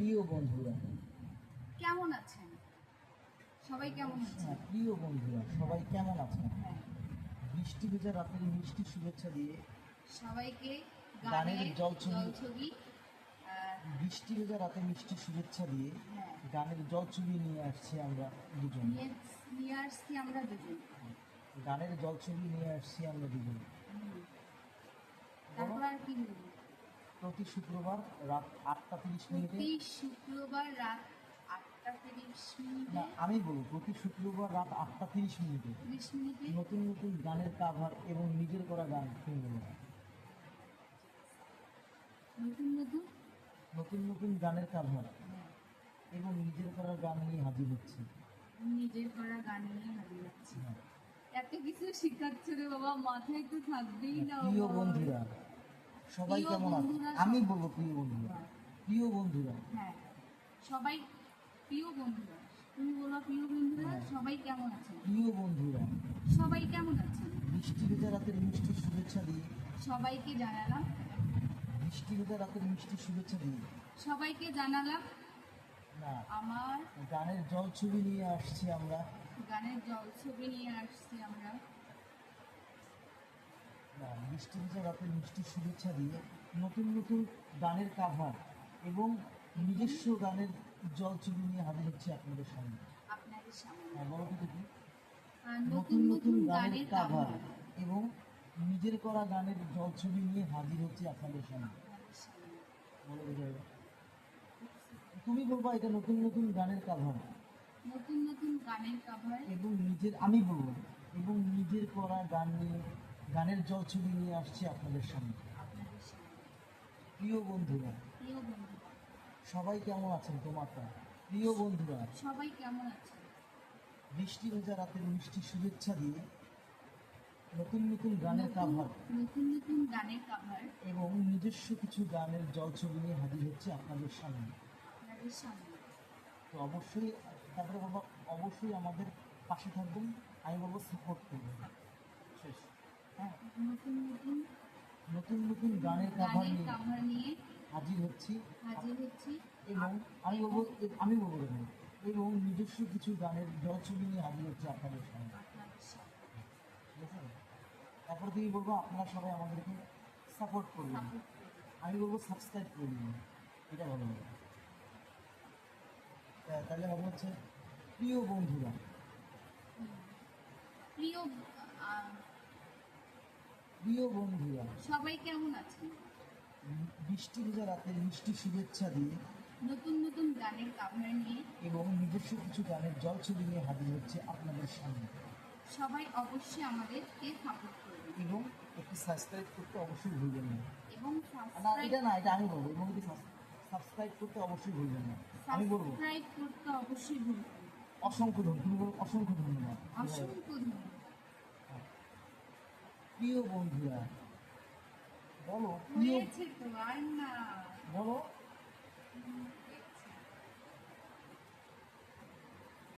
প্রিয় বন্ধুরা, কেমন আছেন? সবাই কেমন আছেন? প্রিয় বন্ধুরা সবাই কেমন আছেন? হ্যাঁ, বৃষ্টি ভেজা রাতের মিষ্টি শুভেচ্ছা দিয়ে সবাইকে গানের গানের জলছবি জলছবি বৃষ্টি ভেজা রাতের মিষ্টি শুভেচ্ছা দিয়ে হ্যাঁ, গানের জলছবি নিয়ে আসছি আমরা দুজন। নিয়ে নিয়ে আসছি আমরা দুজন। গানের জলছবি নিয়ে আসছি আমরা দুজন। তারপর আর কি বলবো? প্রতি শুক্রবার রাত 8:30 প্রতি শুক্রবার রাত 8:30 না, মিনিটে আমি বলবো প্রতি শুক্রবার রাত 8:30 30 মিনিটে নতুন নতুন গানের কাভার এবং নিজের করা গান শুনবো। নতুন নতুন নতুন নতুন গানের কাভার এবং নিজের করা গান নিয়ে হাজির হচ্ছে। নিজের করা গান নিয়ে হাজির হচ্ছি। হ্যাঁ। এত কিছু শেখাচ্ছ রে বাবা, মাথায় তো থাকবেই না প্রিয় বাবা। বন্ধুরা সবাই প্রিয় কেমন আছে? বন্ধুরা আমি বলবো প্রিয় বন্ধুরা, প্রিয় বন্ধুরা হ্যাঁ, সবাই প্রিয় বন্ধুরা, তুমি বলো প্রিয় বন্ধুরা হ্যাঁ। সবাই কেমন আছেন? প্রিয় বন্ধুরা সবাই কেমন আছেন? বৃষ্টি ভেজা রাতের মিষ্টি শুভেচ্ছা দিয়ে সবাইকে জানালাম, বৃষ্টি ভেজা রাতের মিষ্টি শুভেচ্ছা দিয়ে সবাইকে জানালাম না আমার গানের জলছবি নিয়ে আসছি আমরা। গানের জলছবি নিয়ে আসছি আমরা। না, বৃষ্টি ভেজা রাতের মিষ্টি শুভেচ্ছা দিয়ে নতুন নতুন গানের কাভার এবং নিজস্ব গানের জলছবি নিয়ে হাজির হচ্ছে আপনাদের সামনে। আপনাদের সামনে বলো তো দেখি। নতুন নতুন গানের কাভার কাভার এবং নিজের করা গানের জলছবি নিয়ে হাজির হচ্ছে আপনাদের সামনে। আপনাদের সামনে। বলো দেখি এবার। তুমি বলবা এটা নতুন নতুন গানের কাভার নতুন নতুন গানের কাভার এবং আমি বলবো এবং নিজের করা গান নিয়ে গানের জলছবি নিয়ে আসছে আপনাদের সামনে। আপনাদের সামনে। প্রিয় বন্ধুরা প্রিয় বন্ধুরা সবাই কেমন আছেন? তোমারটা প্রিয় বন্ধুরা সবাই কেমন আছেন? বৃষ্টি ভেজা রাতের মিষ্টি শুভেচ্ছা দিয়ে নতুন নতুন গানের কাভার নতুন নতুন গানের কাভার এবং নিজস্ব কিছু গানের জলছবি নিয়ে হাজির হচ্ছে আপনাদের সামনে। আপনাদের সামনে। তো অবশ্যই তারপরে বলবো অবশ্যই আমাদের পাশে থাকবেন, আমি বলবো সাপোর্ট করবেন। শেষ। হ্যাঁ, নতুন নতুন নতুন নতুন গানের কাভার গানের নিয়ে কাভার নিয়ে হাজির হচ্ছি হাজির হচ্ছি এবং আমি বলবো দেখুন এবং নিজস্ব কিছু গানের জলছবি নিয়ে হাজির হচ্ছে আপনাদের সামনে। আপনাদের সামনে। ঠিক আছে? তারপরে তুমি বলবো আপনারা সবাই আমাদেরকে সাপোর্ট করবেন, সাপোর্ট করবেন। আমি বলবো সাবস্ক্রাইব করে দিন। এটা ভালো হবে। তাহলে হবে হচ্ছে প্রিয় বন্ধুরা প্রিয় আহ, প্রিয় বন্ধুরা সবাই কেমন আছেন? বৃষ্টি ভেজা রাতের মিষ্টি শুভেচ্ছা দিয়ে নতুন নতুন গানের কাভার নিয়ে এবং নিজস্ব কিছু গানের জলছবি নিয়ে হাজির হচ্ছে আপনাদের সামনে। সবাই অবশ্যই আমাদেরকে সাপোর্ট করবেন এবং একটি সাবস্ক্রাইব করতে অবশ্যই ভুলবেন না। এবং না এটা না, এটা আমি বলবো এবং একটি সাবস্ক্রাইব করতে অবশ্যই ভুলবেন না। আমি বলবো সাবস্ক্রাইব করতে অবশ্যই ভুলবেন না। অসংখ্য ধন্যবাদ। তুমি বলো অসংখ্য ধন্যবাদ। অসংখ্য ধন্যবাদ। প্রিয় বন্ধুরা বলো প্রিয় হয়েছে তো আর না। বলো